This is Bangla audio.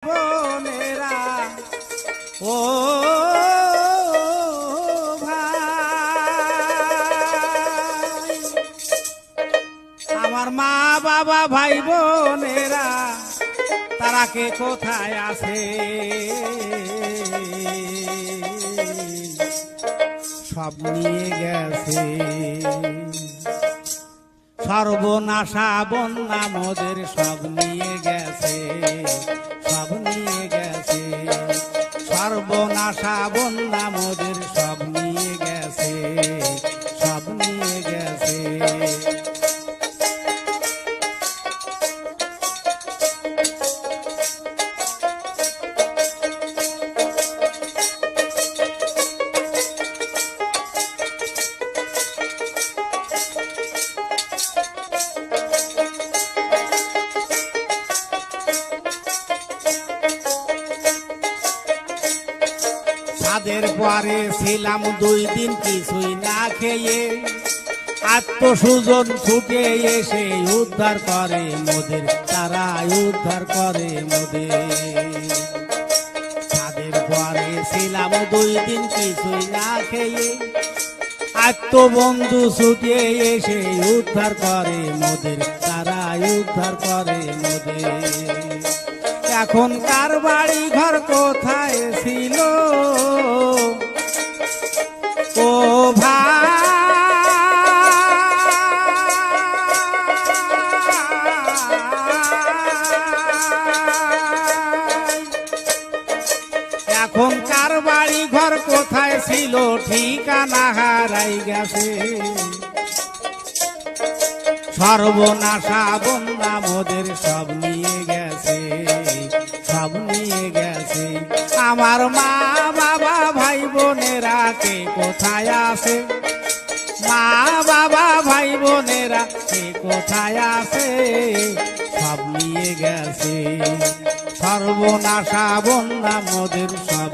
বোনেরা ও ভাই, আমার মা বাবা ভাই বোনেরা তারা কে কোথায় আছে? সব নিয়ে গেছে। সর্বনাশা বন্যা মোদের সব নিয়ে গেছে, সব নিয়ে গেছে। সর্বনাশা বন্যা মোদের সব নিয়ে গেছে, সব নিয়ে গেছে। তাদের পরে ছিলাম 2 দিন কিছুই না খেয়ে, আত্মসুজন ছুটে এসে উদ্ধার করে মোদের, তারা উদ্ধার করে মোদের। তাদের পরে ছিলাম 2 দিন কিছুই না খেয়ে, আত্মবন্ধু ছুটে এসে উদ্ধার করে মোদের, তারা উদ্ধার করে মোদের। এখন কার বাড়ি ঘর কোথায় ছিল ও ভাই? এখন কার বাড়ি ঘর কোথায় ছিল ঠিকানা হারাই গেছে। সর্বনাশা বন্যা মোদের সব নিয়ে গেছে, সব নিয়ে গেছে। আমার মা বাবা ভাই বোনেরা কে কোথায় আছে? মা বাবা ভাই বোনেরা কে কোথায় আছে? সব নিয়ে গেছে। সর্বনাশা বন্যা মোদের সব